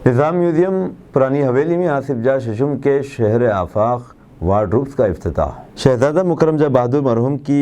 निज़ाम museum पुरानी हवेली में आसिफ जा शशुम के शहर आफाक वार्डरोब्स का इफ्तिताह। शहजादा मुकरम जा बहादुर मरहूम की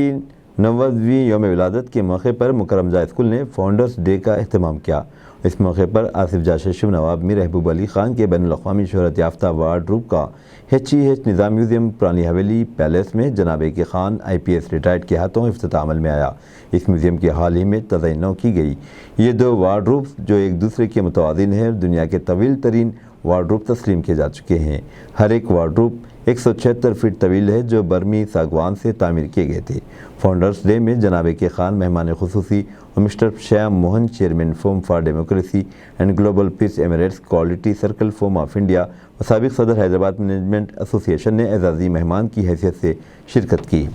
90वीं यौम विलादत के मौके पर मुकरम जा स्कूल ने फाउंडर्स डे का अहतमाम किया। इस मौके पर आसिफ जा शशुम नवाब मीर महबूब अली खान के बैनुल-अक़वामी शोहरत याफ्ता वार्डरोब का HEH निज़ाम म्यूजियम पुरानी हवेली पैलेस में जनाब के खान IPS रिटायर्ड के हाथों इफ्तिताह अमल में आया। इस म्यूज़ियम की हाल ही में तज़य्युन की गई ये दो वार्डरोब्स जो एक दूसरे के मुतवाज़िन है, दुनिया के तवील तरीन वार्डरोब तस्लीम किए जा चुके हैं। हर एक वार्डरोब 176 फीट तवील है जो बर्मी सागवान से तामीर किए गए थे। फाउंडर्स डे में जनाब के खान मेहमान खुसूसी और mister Shyam Mohan chairman forum for democracy and global piece Emirates quality circle forum of India और साबिक सदर हैदराबाद मैनेजमेंट एसोसिएशन ने एजाज़ी मेहमान की हैसियत से शिरकत की।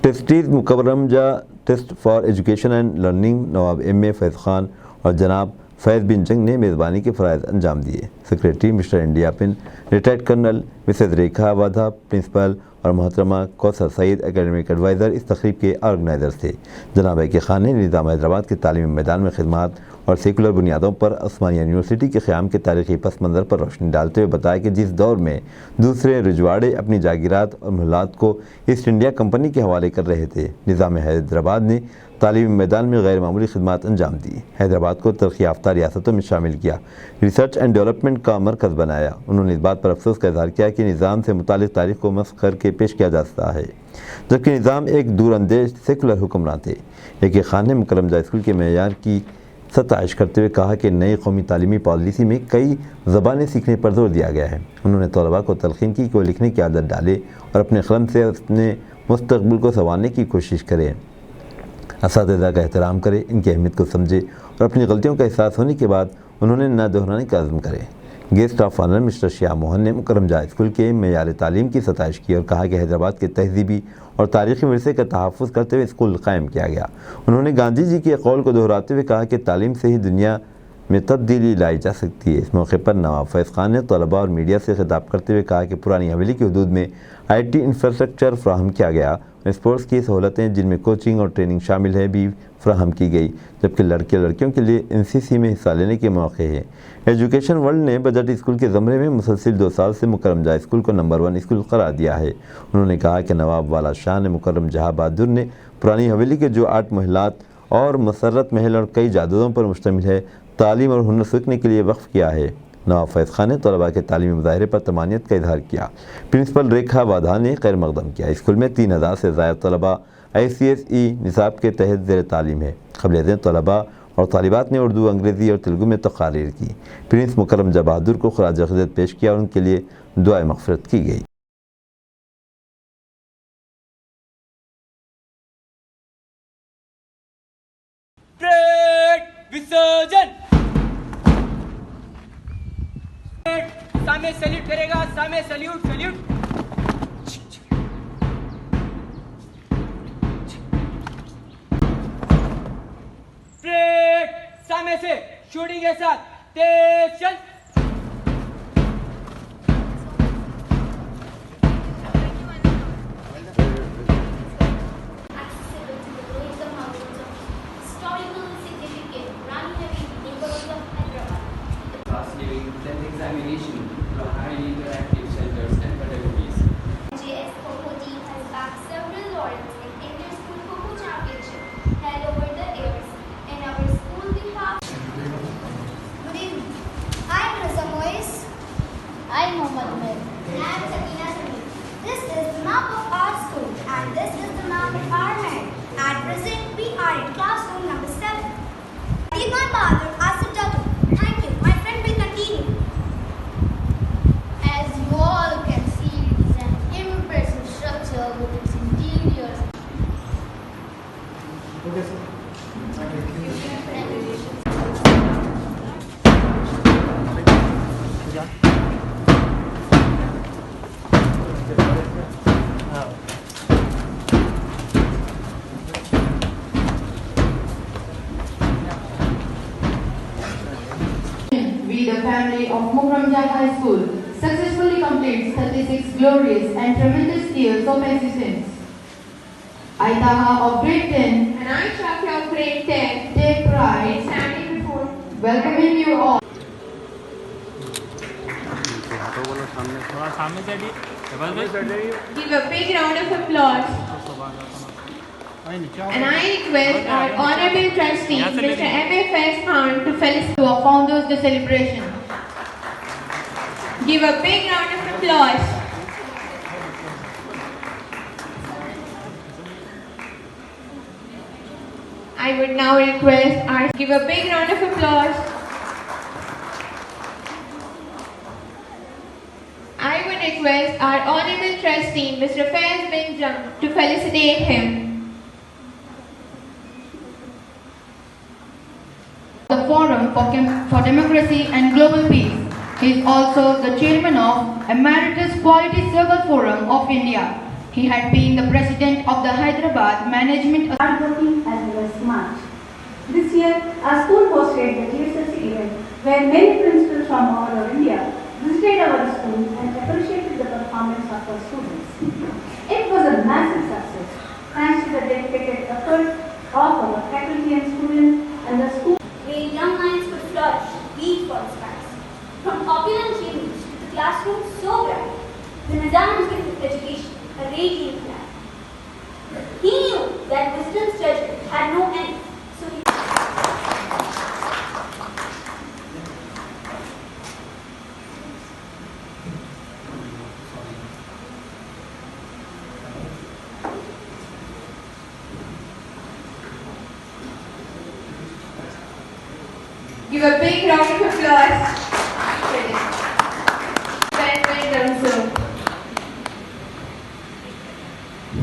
ट्रस्टीज़ मुकर्रम जा trust for education and learning Nawab MA फैज़ खान और जनाब फैज़ बिन जंग ने मेज़बानी के फ़राइज़ अंजाम दिए। सेक्रेटरी मिस्टर इंडिया पिन, retired colonel mrs Rekha Wadha, principal और मोहतरमा कौसर सईद एकेडमिक एडवाइज़र इस तकरीब के ऑर्गेनाइज़र्स थे। जनाब के खान ने निज़ाम हैदराबाद के तालीमी मैदान में खिदमात और सेकुलर बुनियादों पर उस्मानिया यूनिवर्सिटी के क़याम के तारीख़ी पस मंज़र पर रोशनी डालते हुए बताया कि जिस दौर में दूसरे रजवाड़े अपनी जागीरात और महलात को ईस्ट इंडिया कंपनी के हवाले कर रहे थे, निज़ाम हैदराबाद ने तालीमी मैदान में गैर मामूली खिदमात अंजाम दी। हैदराबाद को तरक्की याफ्ता रियासतों में शामिल किया, रिसर्च एंड डेवलपमेंट का मरकज़ बनाया। उन्होंने इस बात पर अफसोस का इज़हार किया कि निज़ाम से मुतालिक तारीख़ को मस्ख़ करके पेश किया जा सकता है, जबकि निज़ाम एक दूरअंदेश सेकुलर हुक्मरान थे। AK खान ने मुकर्रम जा स्कूल के मेयार की सताइश करते हुए कहा कि नई कौमी तालीमी पॉलिसी में कई ज़बानें सीखने पर जोर दिया गया है। उन्होंने तलबा को तलक़ीन की कि वो लिखने की आदत डाले और अपने क़लम से अपने मुस्तक़बिल को संवारने की कोशिश करें, असातिज़ा का एहतराम करे, इनकी अहमियत को समझे और अपनी गलतियों का एहसास होने के बाद उन्होंने न दोहराने का अज़्म करे। Guest of honour mister Shyam Mohan ने मुकर्रम जा स्कूल के मेयार तालीम की सताइश की और कहा कि हैदराबाद के तहज़ीबी और तारीख़ी विरसे का तहफ़्फ़ुज़ करते हुए स्कूल कायम किया गया। उन्होंने गांधी जी के कौल को दोहराते हुए कहा कि तालीम से ही दुनिया में तब्दीली लाई जा सकती है। इस मौके पर नवाब फैज़ खान ने तलबा और मीडिया से खिताब करते हुए कहा कि पुरानी हवेली की हदूद में IT इंफ्रास्ट्रक्चर फ्राहम किया गया, स्पोर्ट्स की सहूलतें जिनमें कोचिंग और ट्रेनिंग शामिल है भी फ्राहम की गई, जबकि लड़के लड़कियों के लिए NCC में हिस्सा लेने के मौके हैं। एजुकेशन वर्ल्ड ने बजट स्कूल के ज़मरे में मुसलसिल 2 साल से मुकर्रम जा स्कूल को नंबर 1 स्कूल करार दिया है। उन्होंने कहा कि नवाब वाला शाह ने मुकर्रम जहाँ बहादुर ने पुरानी हवेली के जो 8 महलात और मसरत महल और कई जादूदों पर मुश्तमिल है, तालीम और हुनर सीखने के लिए वक्फ किया है। नवाब फैज़ खान ने तलबा के तालीमी मुज़ाहरे पर तमानियत का इज़हार किया। प्रिंसिपल रेखा वाधा ने खैर मकदम किया। स्कूल में 3000 से ज़ायद तलबा ICSE निसाब के तहत ज़ेर तालीम है। क़बल तलबा और तालिबात ने उर्दू, अंग्रेज़ी और तेलुगु में तक़ारीर की। प्रिंस मुकर्रम जा बहादुर को ख़राज अक़ीदत पेश किया और उनके लिए दुआए मग़फ़िरत की गई। सामने सैल्यूट करेगा, सामने सैल्यूट सैल्यूट। ब्रेक, सामने से शूटिंग के साथ तेज चल। Examination through highly interactive centers and pedagogies. JS Kho team has bagged several laurels in inter-school Kho championship held over the years. In our school we have. Good evening. I'm Nizam. I'm Mohammed Mir. And I'm Sakina Sami. This is the map of our school and this is the map of our land. At present we are in classroom number 7. Iman Bahadur, Asif Jatu. Thank you. My friend will continue. As you all can see, it is an impressive structure with its interiors. Okay, sir. We, the family of Mukramja High School, successfully completes 36 glorious and tremendous years of existence. I, Taha of grade 10, and I, Shakya of grade 10, take pride in standing before welcoming you all. थोड़ा सामने से हटिए। Give a big round of applause. And I request our Honorable Trustee, Mr. M.A. Faiz Khan, to felicitate our founders the celebration. Give a big round of applause. I would now request our give a big round of applause. I would request our Honorable Trustee, Mr. Faiz Nizam, to felicitate him. The Forum for Democracy and Global Peace. He is also the chairman of Emeritus Quality Circle Forum of India. He had been the president of the Hyderabad Management Hardworking as well as smart. This year, our school hosted the GSSC event where many principals from all over India visited our school and appreciated the performance of our students. It was a massive success thanks to the dedicated effort of our faculty and students and the school. Where young minds could flourish, reach for the skies. From opulent chambers to the classroom so bright, the Nizam's gift of education, a radiant light. He knew that wisdom's treasure had no end, so he give a big round of applause. Welcome, sir.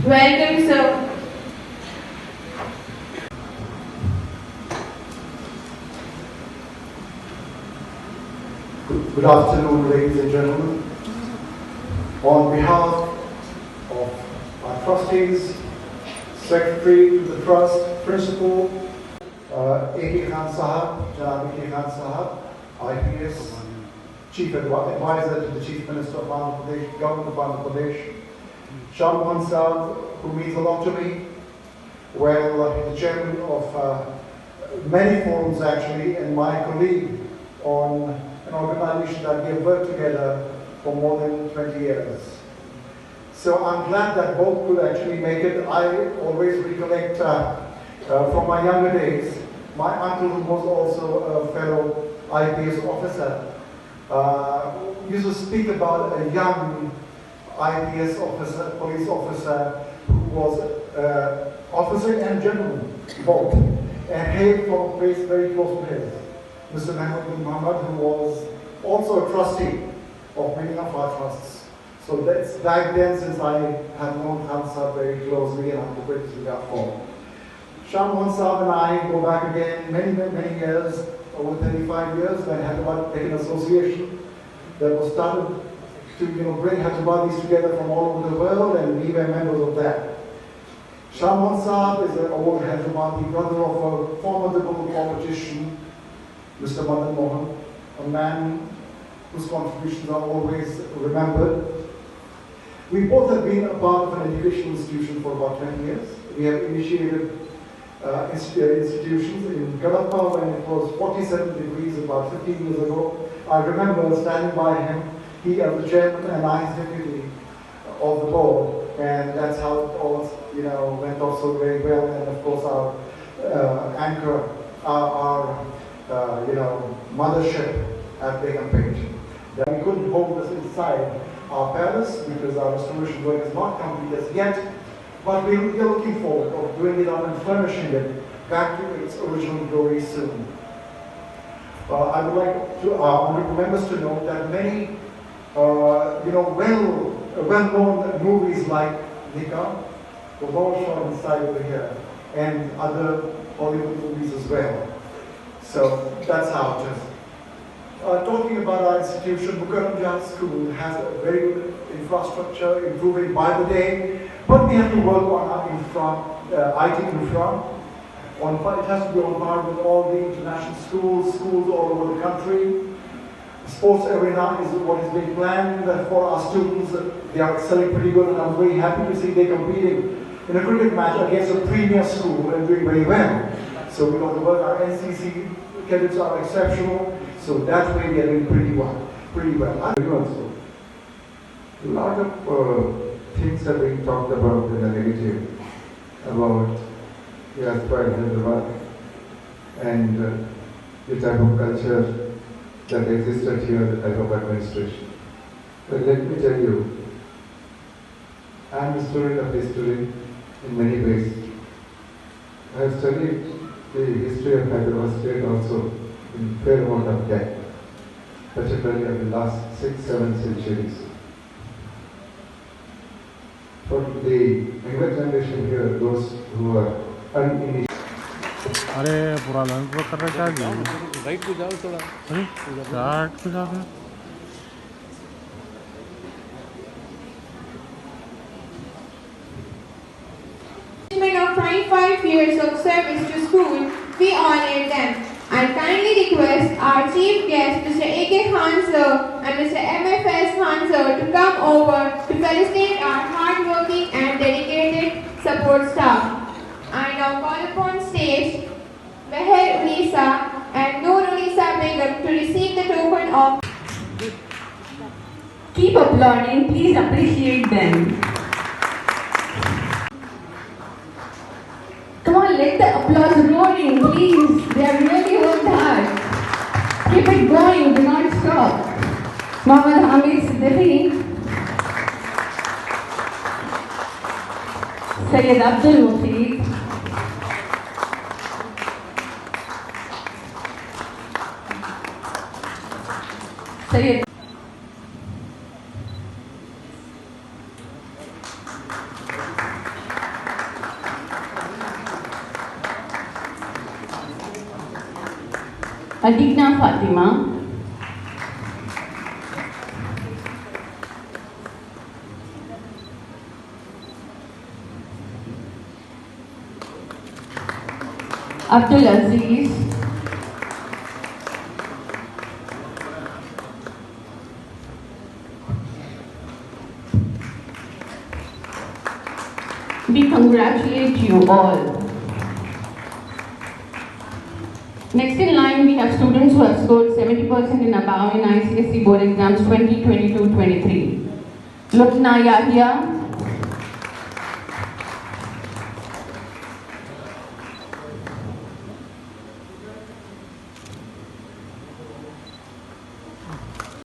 Welcome, sir. Good afternoon, ladies and gentlemen. On behalf of our trustees, Secretary to the Trust, Principal, A.K. Khan Sahab, Janab A.K. Khan Sahab, IPS, Chief Advisor to the Chief Minister of Andhra Pradesh, Government of Andhra Pradesh, Shah Mohan Saab, who means a lot to me, well, the chairman of many forums actually, and my colleague on an organization that we have worked together for more than 20 years. So I'm glad that both could actually make it. I always recollect from my younger days, my uncle who was also a fellow IPS officer, used to speak about a young IPS officer, police officer, who was officer and gentleman, both, and hailed from a place very close to his. Mr. Mahmoud bin Muhammad, who was also a trustee of many of our trusts. So that's back then, since I have known Khansa very closely and I'm great to look for. Shah Mohan Saab and I go back again many years, over 35 years, when Hyderabad Tech Association that was started to bring Hyderabadis together from all over the world, and we were members of that. Shah Mohan Saab is an old Hyderabadi brother of a formidable politician, Mr. Madan Mohan, a man whose contributions are always remembered. We both have been a part of an educational institution for about 20 years. We have initiated institutions in Kadapa when it was 47 degrees about 15 years ago. I remember standing by him, he as the chairman and I as deputy of the board, and that's how it all went off so very well. And of course our anchor, our mothership at Begumpet. That we couldn't hold this inside our palace because our restoration work is not complete as yet, but we're looking forward of doing it up and furnishing it back to its original glory soon. I would like to honorable members to know that many well-known movies like Nikah was all shot inside over here, and other Hollywood movies as well. So that's how it is. Talking about our institution, Mukarram Jahan School has a very good infrastructure, improving by the day, but we have to work on our IT infra. It has to be on par with all the international schools all over the country. The sports arena is what is being planned for our students. They are excelling pretty good, and I'm very happy to see they're competing in a cricket match against a premier school and doing very well. So we got to work. Our NCC cadets are exceptional. So that way we are doing pretty well. A lot of things are being talked about in the negative about the aspired Hyderabad and the type of culture that existed here, the type of administration. But let me tell you, I am a student of history in many ways. I have studied the history of Hyderabad state also in fair amount of depth, particularly of the last 6-7 centuries. For the younger generation here, those who are uninitiated, अरे पूरा lunch वो कर रहा है क्या right पे जाओ थोड़ा अरे राइट पे जाओ Of 25 years of service to school, we honor them. I kindly request our chief guest, Mr. A.K. Khan sir and Mr. M.F.S. Khan sir to come over to felicitate our hardworking and dedicated support staff. I now call upon stage Meher Unisa and Noor Unisa Begum to receive the token of. Keep applauding, please appreciate them. Come on, let the applause rolling, please. They have really worked hard. Keep it going, do not stop. Mohammed Hamid Siddiqui, Sayyid Abdul Mufid, Sayyid Adikna Fatima, Abdul Aziz, we congratulate you all. Next in line, we have students who have scored 70% and above in ICSE board exams 2022-23. Lutna Yahya,